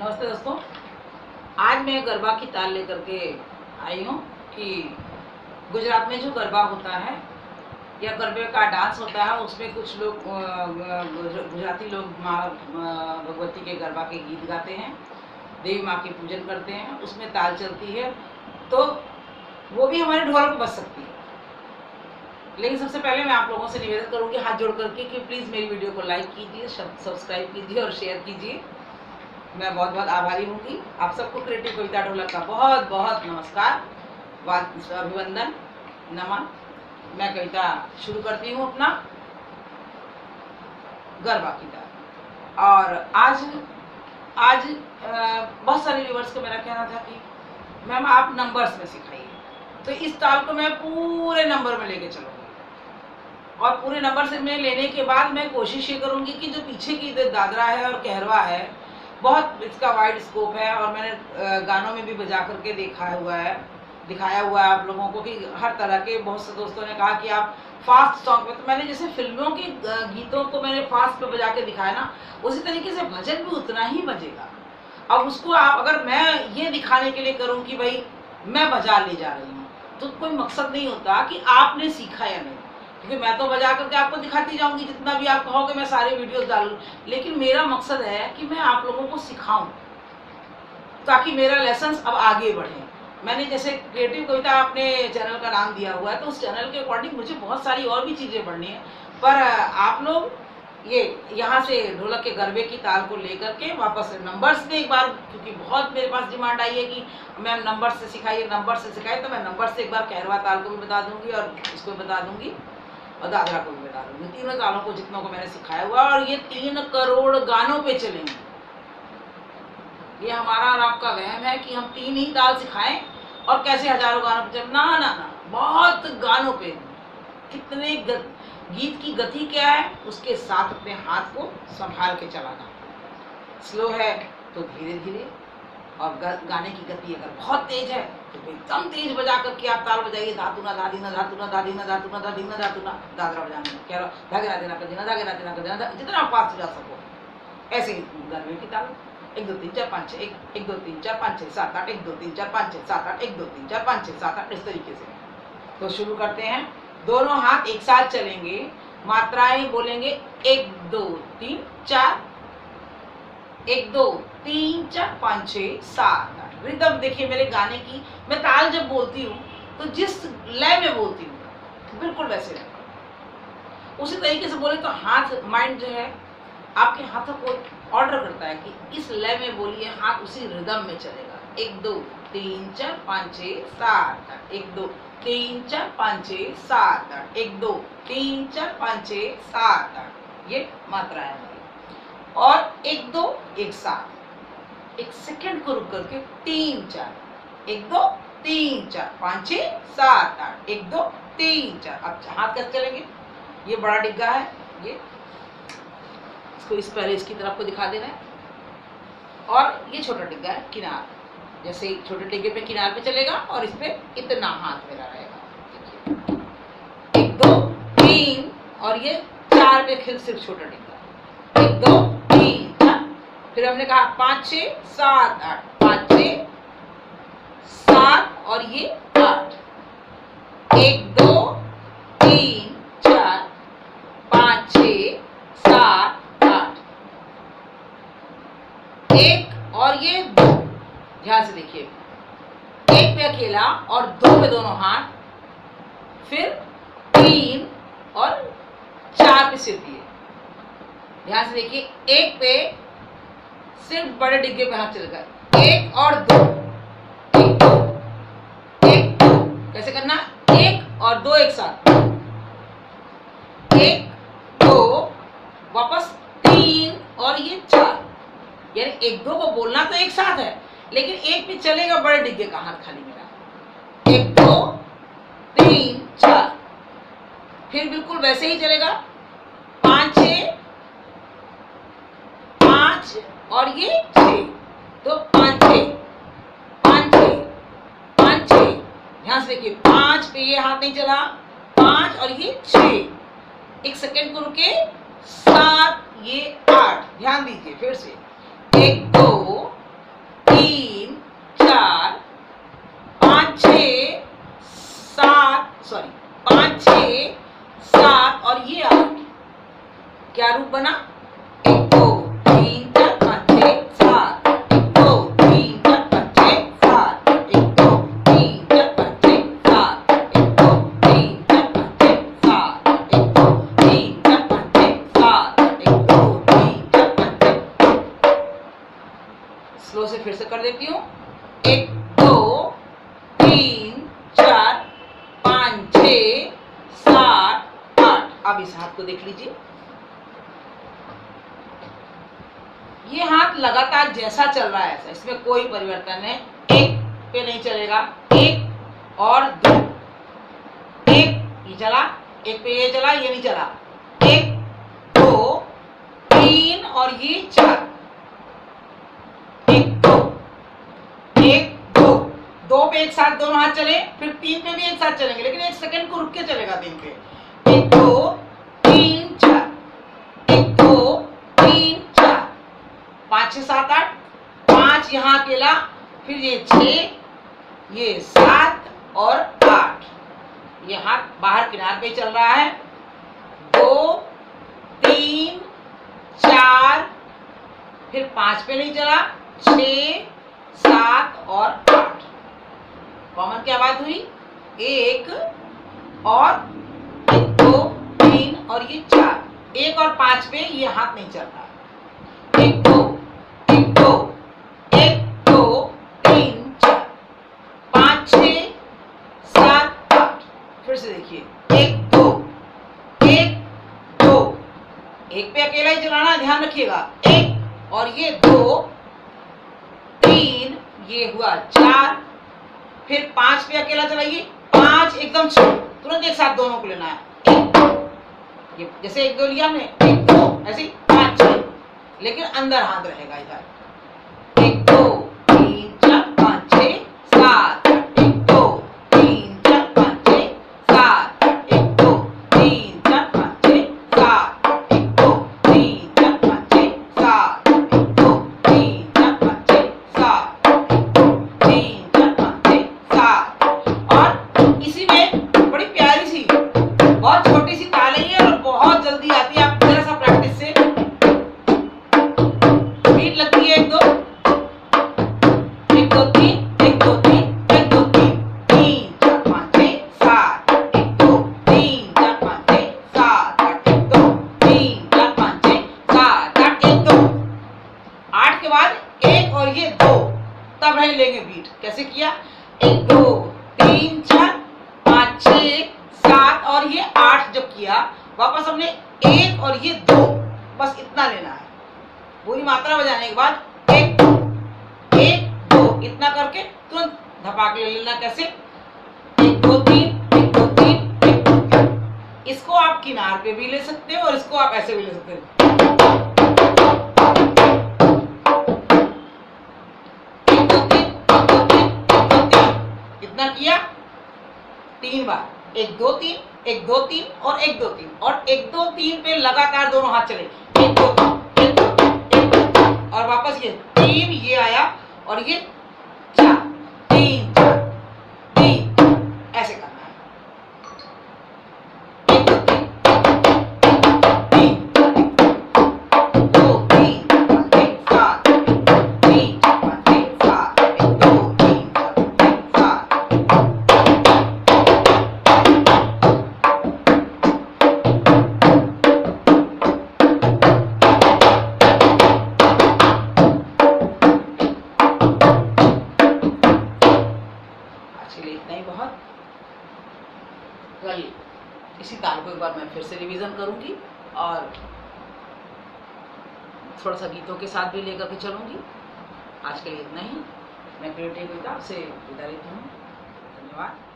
नमस्ते दोस्तों। आज मैं गरबा की ताल लेकर के आई हूँ कि गुजरात में जो गरबा होता है या गरबे का डांस होता है उसमें कुछ लोग गुजराती लोग माँ भगवती के गरबा के गीत गाते हैं, देवी माँ के पूजन करते हैं, उसमें ताल चलती है तो वो भी हमारे ढोलक बज सकती है। लेकिन सबसे पहले मैं आप लोगों से निवेदन करूँगी हाथ जोड़ करके कि प्लीज़ मेरी वीडियो को लाइक कीजिए, सब्सक्राइब कीजिए और शेयर कीजिए। मैं बहुत बहुत आभारी होंगी। आप सबको क्रिएटिव कविता ढोलक का बहुत बहुत नमस्कार, अभिवंदन, नमन। मैं कविता शुरू करती हूँ अपना गरबा की ताल। और आज बहुत सारे व्यूअर्स को मेरा कहना था कि मैम आप नंबर्स में सिखाइए, तो इस ताल को मैं पूरे नंबर में लेके चलूँगी और पूरे नंबर से में लेने के बाद मैं कोशिश ये करूँगी कि जो पीछे की दादरा है और कहरवा है बहुत इसका वाइड स्कोप है और मैंने गानों में भी बजा करके दिखाया हुआ है आप लोगों को कि हर तरह के। बहुत से दोस्तों ने कहा कि आप फास्ट सॉन्ग पे, तो मैंने जैसे फिल्मों के गीतों को मैंने फास्ट पे बजा के दिखाया ना, उसी तरीके से भजन भी उतना ही बजेगा। अब उसको आप अगर मैं ये दिखाने के लिए करूँ कि भाई मैं बजा ले जा रही हूँ तो कोई मकसद नहीं होता कि आपने सीखा या नहीं, क्योंकि मैं तो बजा करके आपको दिखाती जाऊंगी, जितना भी आप कहोगे मैं सारे वीडियोस डालूं। लेकिन मेरा मकसद है कि मैं आप लोगों को सिखाऊं ताकि मेरा लेसन अब आगे बढ़े। मैंने जैसे क्रिएटिव कविता अपने चैनल का नाम दिया हुआ है, तो उस चैनल के अकॉर्डिंग मुझे बहुत सारी और भी चीज़ें पढ़नी है, पर आप लोग ये यहाँ से ढोलक के गरबे की ताल को लेकर के वापस नंबर्स में एक बार, क्योंकि बहुत मेरे पास डिमांड आई है कि मैम नंबर से सिखाइए, तो मैं नंबर से एक बार कहरवा ताल को भी बता दूंगी और इसको बता दूंगी और दादरा को भी बता दूंगी। तीनों तालों को जितनों को मैंने सिखाया हुआ, और ये 3 करोड़ गानों पे चलेंगे। ये हमारा और आपका वहम है कि हम 3 ही ताल सिखाएं और कैसे हजारों गानों पे चले। ना ना ना, बहुत गानों पे। कितने गीत की गति क्या है उसके साथ अपने हाथ को संभाल के चलाना। स्लो है तो धीरे धीरे, और गाने की गति अगर बहुत तेज है तो एकदम तेज बजा करके आप ताल बजाइए। धातुना धादीना धातुना धादीना धातुना धादीना धातुना, दादरा बजाना, क्या धागेरा देना कर देना, धागेरा देना कर देना, जितना आप फास्ट बजा सको। ऐसे ही गरबे की ताल 1 2 3 4 5 6 1 2 3 4 5 6 7 8 1 2 3 4 5 6 7 8 1 2 3 4 5 6 7 8, इस तरीके से। तो शुरू करते हैं। दोनों हाथ एक साथ चलेंगे, मात्राएं बोलेंगे 1 2 3 4, 1 2 3 4 5 6 7 8। रिदम देखिए मेरे गाने की, मैं ताल जब बोलती हूँ तो जिस लय में बोलती हूँ बिल्कुल वैसे रहता, उसी तरीके से बोले तो हाथ, माइंड जो है आपके हाथों को ऑर्डर करता है कि इस लय में बोलिए, हाथ उसी रिदम में चलेगा। 1 2 3 4 5 6 7 8, 1 2 3 4 5 6 7 8, 1 2 3 4 5 6 7 8, ये मात्रा है हमारी। और 1 2 1 7, 1 सेकंड को रुक करके 3 4, 1 2 3 4 5 6 7 8, 1 2 3 4। अब हाथ कैसे चलेंगे? ये बड़ा डिग्गा है, ये इसको इस पहले इसकी तरफ को दिखा देना है, और ये छोटा डिग्गा है किनार, जैसे छोटे डिग्गे पे किनार पे चलेगा और इस पे इतना हाथ मेरा रहेगा। 1 2 3, और ये 4 पे फिर सिर्फ छोटा डिग्गा। 1 2 3 4, फिर हमने कहा 5 6 7 8, 5 6 7 और ये 8। 1 2 3 4 5 6 7 8, 1 और ये 2। ध्यान से देखिए, 1 पे अकेला और 2 पे दोनों हाथ, फिर 3 और 4 पे सिर्फ ये। ध्यान से देखिए, 1 पे सिर्फ बड़े डिग्गे पे हाथ चलेगा, 1 और 2, 1 2 1 2। कैसे करना? 1 और 2 एक साथ, 1 2 वापस 3 और ये 4। यानी 1 2 को बोलना तो एक साथ है, लेकिन 1 पे चलेगा बड़े डिग्गे का हाथ खाली मेरा। 1 2 3 4, फिर बिल्कुल वैसे ही चलेगा 5 6 5 और ये 6, तो 5 6 5 6 5 6। ध्यान से देखिए, 5 पे ये हाथ नहीं चला, 5 और ये 6, 1 सेकेंड को रुके, 7 ये 8। ध्यान दीजिए फिर से, 1 2 क्या रूप बना? 1 2 3 4 5 6 7 1 2 3 4 5 6 7 1 2 3 4 5 6 7 1 2 3 4 5 6 7 1 2 3 4 5 6 7 1 2 3 4 5 6। स्लो से फिर से कर देती हूँ। 1 2 3 4 5 6 7 8। अब इस हाथ को देख लीजिए। ये हाथ लगातार जैसा चल रहा है ऐसा, इसमें कोई परिवर्तन है। 1 पे नहीं चलेगा, 1 और 2, 1 ये चला, 1 पे ये चला, ये नहीं चला, 1 2 3 और ये 4, 1 2 1 2 2 पे एक साथ दोनों हाथ चले, फिर 3 पे भी एक साथ चलेंगे, लेकिन 1 सेकंड को रुक के चलेगा 3 पे। 1 2 3 4 1 2 3 4 5 6 7 8 5 यहाँ अकेला, फिर ये 6 ये 7 और 8। ये हाथ बाहर किनार पे चल रहा है। 2 3 4 फिर 5 पे नहीं चला, 6 7 और 8। कॉमन क्या बात हुई? 1 और 1 2 3 और ये 4। 1 और 5 पे ये हाथ नहीं चल रहा। 1 2 1 2 1 2 3 4 5 6 7 8। फिर से देखिए 1 2 1 2 1 पे अकेला ही चलाना, ध्यान रखिएगा। 1 और ये 2 3 ये हुआ 4, फिर 5 पे अकेला चलाइए, 5 एकदम तुरंत एक साथ दोनों को लेना है। 1 ये जैसे 1 2 लिया हमने, 1 2 ऐसे 5 6, लेकिन अंदर हाथ रहेगा इधर। 1 2 3 4 5 6 7 1 2 3 4 5 6 7 1 2 3 4 5 6 7 1 2 3 4 5 6 7 1 2 3 4 5 6 7 1 2 3 4 5 6 7। और इसी में बड़ी प्यारी सी बहुत छोटी सी ताल है ये और बहुत जल्दी आती है। आप जरा सा प्रैक्टिस से बीट लगती है। 1 2 1 2 3 1 2 3 1 2 3 3 4 5 6 7 1 2 3 4 5 6 7 1 2 3 4 5 6 7 1 2 8 के बाद 1 और ये 2 तब नहीं लेंगे बीट। कैसे किया? 1 2 3 4 5 6 7 और ये 8 जब किया, वापस हमने 1 और ये 2 बस इतना लेना है। पूरी मात्रा बजाने के बाद 1 1 2 इतना करके तुरंत धपाक ले लेना। कैसे? 1 2 3 1 2 3 1 2 3। इसको आप किनार पे भी ले सकते हो और इसको आप ऐसे भी ले सकते हो। 1 2 3 1 2 3 1 2 3 इतना किया 3 बार। 1 2 3 1 2 3 और 1 2 3 और 1 2 3 पे लगातार दोनों हाथ चले। 1 2 3 1 2 3 1 2 3 और वापस ये 3 ये आया और ये 4 3 4 3 ऐसे करना है। 1 2 3 3 2 3 5 6 7 3 4 5 6 7 1 2 3 4 5 6 7। इतना ही बहुत। कल इसी ताल को एक बार मैं फिर से रिवीजन करूंगी और थोड़ा सा गीतों के साथ भी लेकर के चलूंगी। आज के लिए इतना ही। मैं क्रिएटिव कविता से विदा लेती हूँ। धन्यवाद।